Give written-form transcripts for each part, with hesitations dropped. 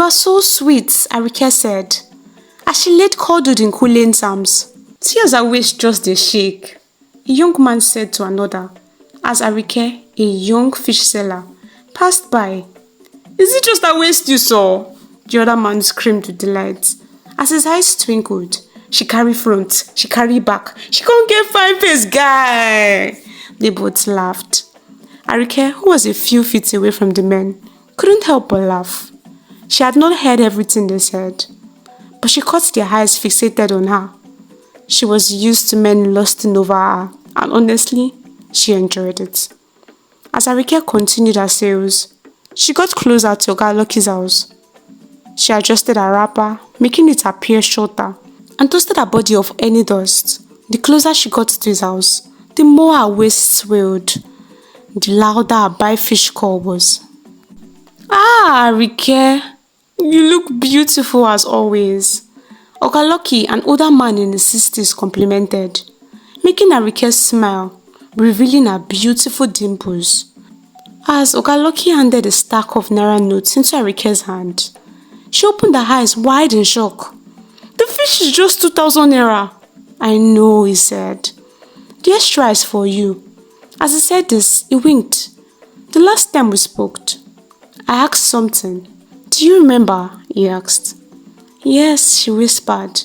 are so sweet, Arike said, as she laid cuddled in Kulen's arms. Tears her waist just a shake, a young man said to another, as Arike, a young fish seller, passed by. Is it just her waist you saw? The other man screamed with delight. As his eyes twinkled, she carry front, she carry back, she can't get fine face, guy. They both laughed. Arike, who was a few feet away from the men, couldn't help but laugh. She had not heard everything they said, but she caught their eyes fixated on her. She was used to men lusting over her, and honestly, she enjoyed it. As Arike continued her sales, she got closer to Oga Lucky's house. She adjusted her wrapper, making it appear shorter, and toasted her body of any dust. The closer she got to his house, the more her waist swelled, the louder her by-fish call was. Ah, Arike, you look beautiful as always. Oga Lucky, an older man in his 60s, complimented, making Arike smile, revealing her beautiful dimples. As Oga Lucky handed a stack of naira notes into Arike's hand, she opened her eyes wide in shock. The fish is just 2,000 naira. I know, he said. The extra is for you. As he said this, he winked. The last time we spoke, I asked something. Do you remember? He asked. Yes, she whispered.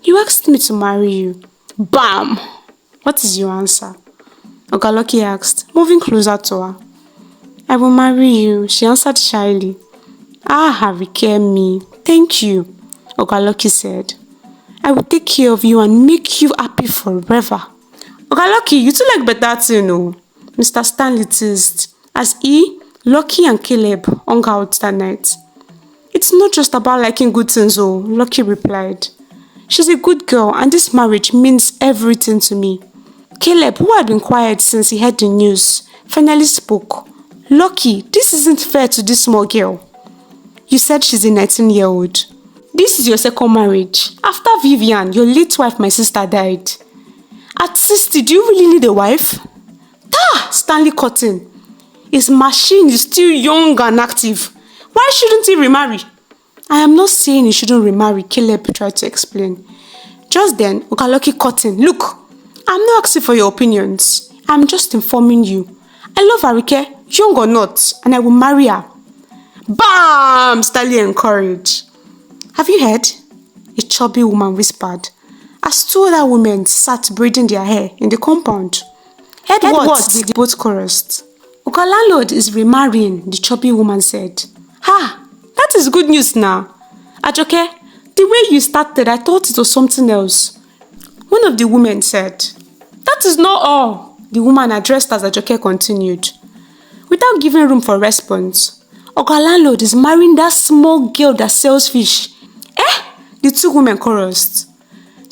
You asked me to marry you. Bam! What is your answer? Oga Lucky asked, moving closer to her. I will marry you, she answered shyly. Ah, Arike me. Thank you, Oga Lucky said. I will take care of you and make you happy forever. Oga Lucky, you two like better too, no? Mr. Stanley teased, as he, Lucky and Caleb hung out that night. It's not just about liking good things, oh, Lucky replied. She's a good girl and this marriage means everything to me. Caleb, who had been quiet since he heard the news, finally spoke. Lucky, this isn't fair to this small girl. You said she's a 19-year-old. This is your second marriage. After Vivian, your late wife, my sister, died. At 60, do you really need a wife? Stanley Cotton. His machine is still young and active. Why shouldn't he remarry? I am not saying he shouldn't remarry, Caleb tried to explain. Just then, Oga Lucky Cotton, look, I'm not asking for your opinions. I'm just informing you. I love Arike, young or not, and I will marry her. Bam! Stanley encouraged. Have you heard? A chubby woman whispered, as two other women sat braiding their hair in the compound. Heard what? They both chorused. Oga landlord is remarrying, the chubby woman said. That is good news now. Ajoke, the way you started, I thought it was something else. One of the women said. That is not all, the woman addressed as Ajoke continued. Without giving room for response, Oga landlord is marrying that small girl that sells fish. The two women chorused,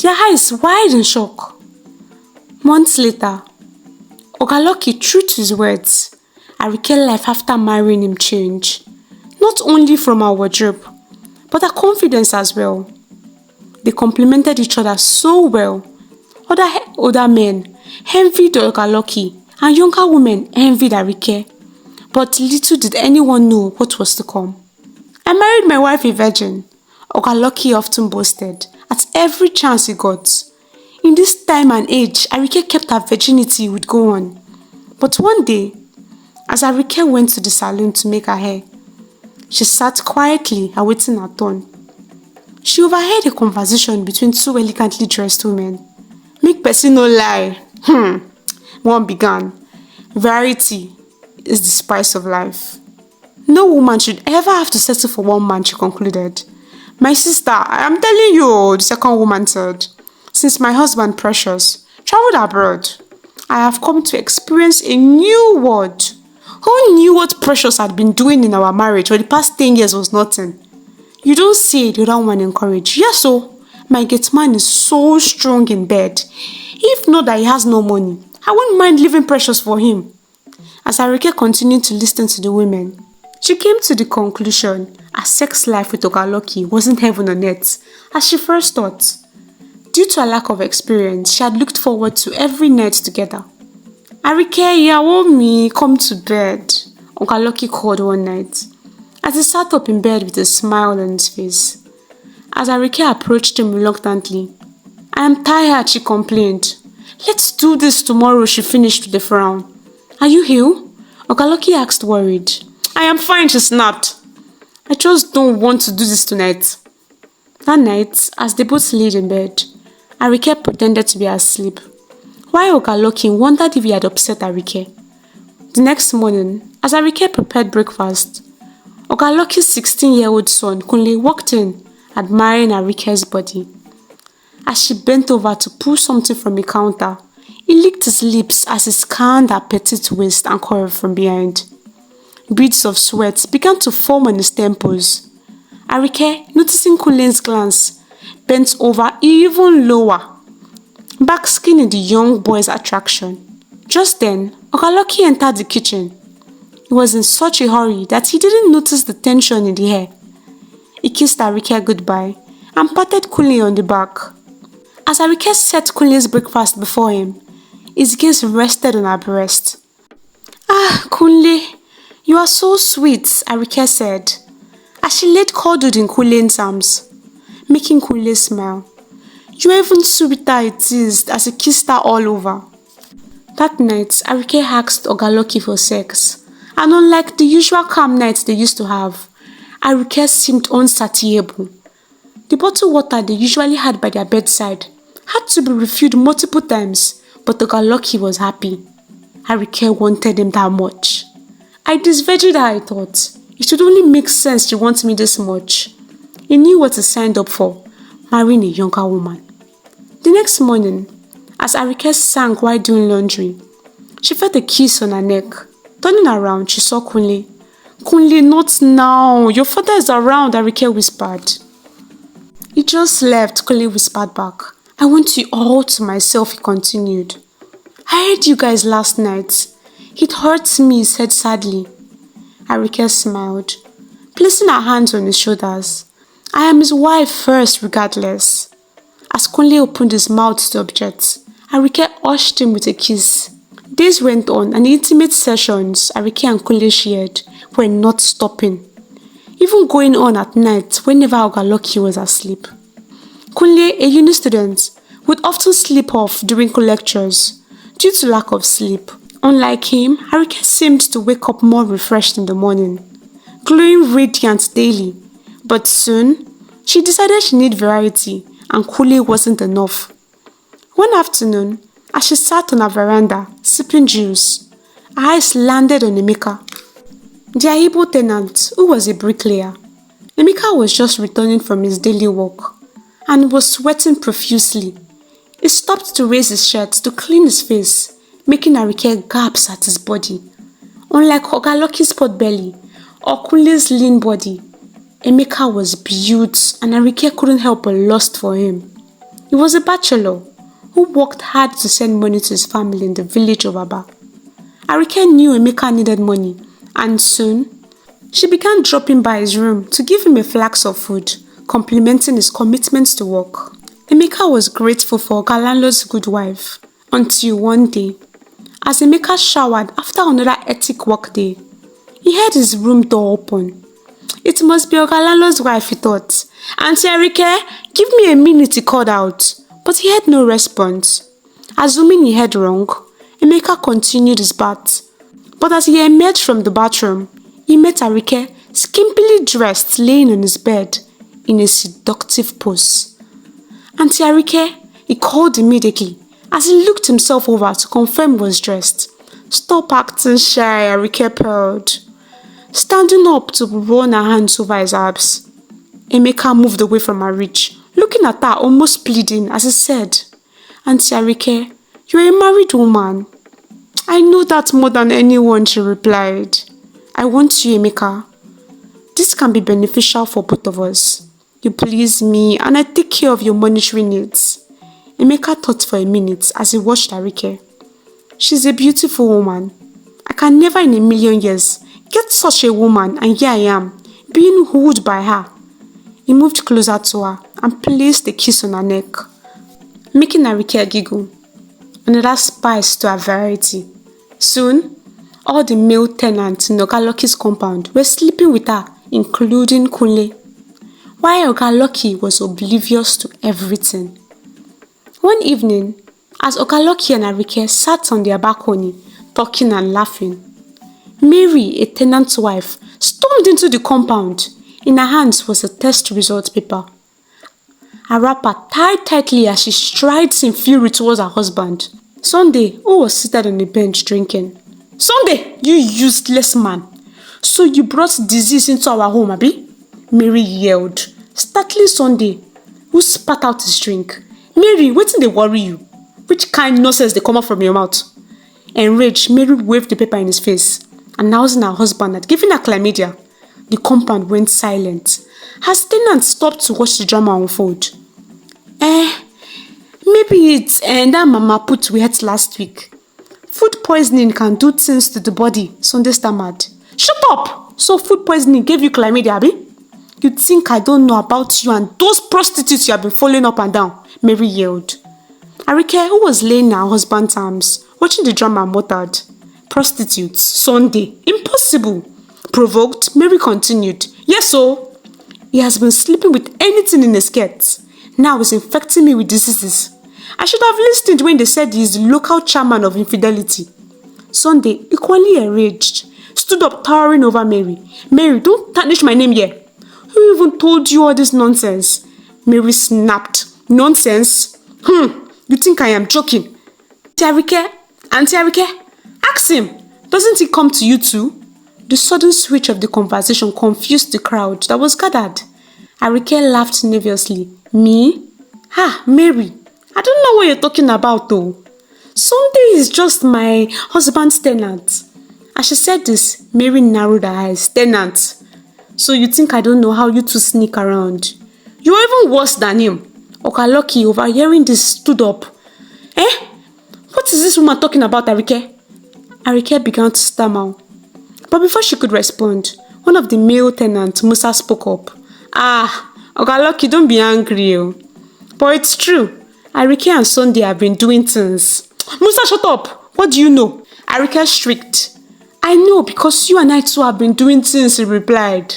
their eyes wide in shock. Months later, Oga Lucky, true to his words, Arike's life after marrying him changed. Not only from her wardrobe, but her confidence as well. They complemented each other so well. Older men envied Oga Lucky and younger women envied Arike. But little did anyone know what was to come. I married my wife a virgin, Oga Lucky often boasted at every chance he got. In this time and age, Arike kept her virginity would go on. But one day, as Arike went to the salon to make her hair, she sat quietly awaiting her turn. She overheard a conversation between two elegantly dressed women. Make person no lie. One began. Variety is the spice of life. No woman should ever have to settle for one man, she concluded. My sister, I am telling you, the second woman said. Since my husband Precious traveled abroad, I have come to experience a new world. Who knew what Precious had been doing in our marriage for the past 10 years was nothing? You don't say, the other one encouraged. Yes, so my gate man is so strong in bed. If not that he has no money, I wouldn't mind leaving Precious for him. As Arike continued to listen to the women, she came to the conclusion her sex life with Oga Lucky wasn't heaven on earth, as she first thought. Due to a lack of experience, she had looked forward to every night together. Arike, ìyàwó mi, come to bed, Oga Lucky called one night. as he sat up in bed with a smile on his face. As Arike approached him reluctantly, "I am tired," she complained. "Let's do this tomorrow," she finished with a frown. "Are you ill?" Ogaloki asked, worried. "I am fine," she snapped. "I just don't want to do this tonight." That night, as they both laid in bed, Arike pretended to be asleep, while Ogaloki wondered if he had upset Arike. The next morning, as Arike prepared breakfast, Ogaloki's 16-year-old son Kunle walked in, admiring Arike's body. As she bent over to pull something from a counter, he licked his lips as he scanned her petite waist and curve from behind. Beads of sweat began to form on his temples. Arike, noticing Kunle's glance, bent over even lower, basking in the young boy's attraction. Just then, Ogaloki entered the kitchen. He was in such a hurry that he didn't notice the tension in the air. He kissed Arike goodbye and patted Kunle on the back. As Arike set Kunle's breakfast before him, his gaze rested on her breast. "Ah, Kunle, you are so sweet," Arike said, as she laid cuddled in Kunle's arms, making Kunle smile. "You are even sweeter," it is, as he kissed her all over. That night, Arike asked Ogaloki for sex, and unlike the usual calm nights they used to have, Arike seemed unsatiable. The bottled water they usually had by their bedside had to be refilled multiple times, but Ogaloki was happy. Arike wanted him that much. I disvirgined her, I thought. It should only make sense she wants me this much. He knew what he signed up for, marrying a younger woman. The next morning, as Arike sank while doing laundry, she felt a kiss on her neck. Turning around, she saw Kunle. "Kunle, not now. Your father is around," Arike whispered. "He just left," Kunle whispered back. "I want you all to myself," he continued. "I heard you guys last night. It hurts me," he said sadly. Arike smiled, placing her hands on his shoulders. "I am his wife first, regardless." As Kunle opened his mouth to object, Arike hushed him with a kiss. Days went on, and the intimate sessions Arike and Kunle shared were not stopping, even going on at night whenever Ogaloki was asleep. Kunle, a uni student, would often sleep off during lectures due to lack of sleep. Unlike him, Arike seemed to wake up more refreshed in the morning, glowing radiant daily. But soon, she decided she needed variety, and Kunle wasn't enough. One afternoon, as she sat on her veranda, sipping juice, her eyes landed on Emeka, the Igbo tenant who was a bricklayer. Emeka was just returning from his daily work and was sweating profusely. He stopped to raise his shirt to clean his face, making Arike gasp at his body. Unlike Ogaloki's pot belly or Kunle's lean body, Emeka was built, and Arike couldn't help but lust for him. He was a bachelor who worked hard to send money to his family in the village of Aba. Arike knew Emeka needed money, and soon she began dropping by his room to give him a flask of food, complimenting his commitment to work. Emeka was grateful for Oga Landlord's good wife, until one day, as Emeka showered after another hectic work day, he heard his room door open. It must be Oga Landlord's wife, he thought. "Auntie Arike, give me a minute," he called out, but he had no response. Assuming he heard wrong, Emeka continued his bath. But as he emerged from the bathroom, he met Arike, skimpily dressed, laying on his bed in a seductive pose. "Auntie Arike," he called immediately, as he looked himself over to confirm he was dressed. "Stop acting shy," Arike purred, standing up to run her hands over his abs. Emeka moved away from her reach, looking at her almost pleading as he said, "Auntie Arike, you're a married woman." "I know that more than anyone," she replied. "I want you, Emeka. This can be beneficial for both of us. You please me, and I take care of your monetary needs." Emeka thought for a minute as he watched Arike. "She's a beautiful woman. I can never in a million years get such a woman, and here I am, being wooed by her." He moved closer to her and placed a kiss on her neck, making Arike giggle. Another spice to her variety. Soon, all the male tenants in Ogaloki's compound were sleeping with her including Kunle, while Oga Lucky was oblivious to everything. One evening, as Oga Lucky and Arike sat on their balcony, talking and laughing, Mary, a tenant's wife, stormed into the compound. In her hands was a test result paper. Her wrapper tied tightly as she strides in fury towards her husband, Sunday, who was seated on the bench drinking. "Sunday, you useless man! So you brought disease into our home, abi?" Mary yelled, startling Sunday, who spat out his drink. "Mary, wetin dey worry you? Which kind nonsense dey come out from your mouth?" Enraged, Mary waved the paper in his face, announcing her husband had given her chlamydia. The compound went silent as tenants stopped to watch the drama unfold. Maybe it's that mama put we ate last week. Food poisoning can do things to the body," Sunday stammered. "Shut up! So food poisoning gave you chlamydia, abi? You think I don't know about you and those prostitutes you have been following up and down?" Mary yelled. Arike, who was laying in her husband's arms, watching the drama, muttered, "Prostitutes, Sunday, impossible." Provoked, Mary continued, "Yes, so he has been sleeping with anything in his skirt. Now he's infecting me with diseases. I should have listened when they said he is the local chairman of infidelity." Sunday, equally enraged, stood up towering over Mary. "Mary, don't tarnish my name here. Who even told you all this nonsense?" Mary snapped. "Nonsense? You think I am joking?" Auntie Arike, ask him. Doesn't he come to you too?" The sudden switch of the conversation confused the crowd that was gathered. Arike laughed nervously. "Me? Mary, I don't know what you're talking about though. Sunday is just my husband's tenant." As she said this, Mary narrowed her eyes. "Tenant? So you think I don't know how you two sneak around? You're even worse than him." Oga Lucky, overhearing this, stood up. What is this woman talking about, Arike?" Arike began to stammer. But before she could respond, one of the male tenants, Musa, spoke up. Oga Lucky, don't be angry. But it's true. Arike and Sunday have been doing things." "Musa, shut up! What do you know?" Arike shrieked. "I know because you and I too have been doing things," he replied.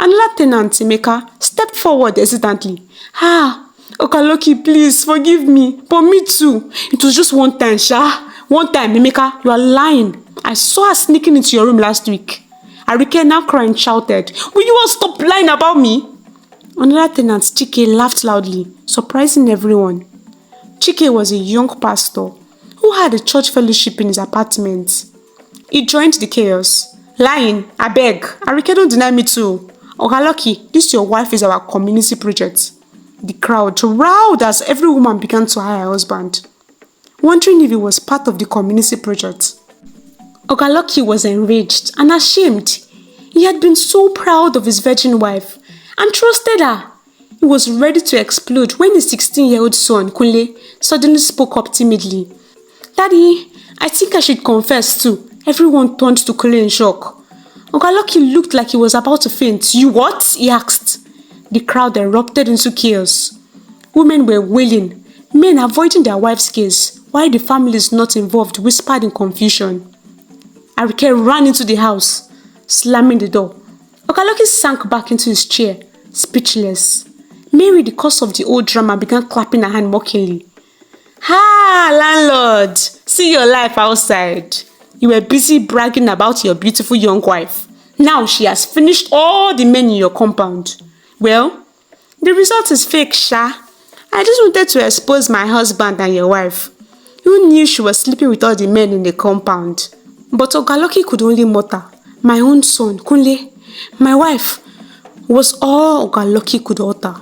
Another tenant, Emeka, stepped forward hesitantly. "Oga Lucky, please forgive me. But me too. It was just one time, Sha. One time, Emeka, you are lying. I saw her sneaking into your room last week." Arike, now crying, shouted, "Will you all stop lying about me?" Another tenant, Chike, laughed loudly, surprising everyone. Chike was a young pastor who had a church fellowship in his apartment. He joined the chaos. "Lying, I beg. Arike, don't deny me too. Oga Lucky, this your wife is our community project." The crowd roared as every woman began to hire her husband, wondering if he was part of the community project. Oga Lucky was enraged and ashamed. He had been so proud of his virgin wife and trusted her. He was ready to explode when his 16-year-old son, Kunle, suddenly spoke up timidly. "Daddy, I think I should confess too." Everyone turned to Kunle in shock. Oga Lucky looked like he was about to faint. "You what?" he asked. The crowd erupted into chaos. Women were wailing, men avoiding their wives' gaze, while the families not involved whispered in confusion. Arike ran into the house, slamming the door. Oga Lucky sank back into his chair, speechless. Mary, the cause of the old drama, began clapping her hand mockingly. Landlord, see your life outside. You were busy bragging about your beautiful young wife. Now she has finished all the men in your compound. Well, the result is fake, Sha. I just wanted to expose my husband and your wife. You knew she was sleeping with all the men in the compound." But Oga Lucky could only mutter, "My own son, Kunle, my wife," was all Oga Lucky could utter.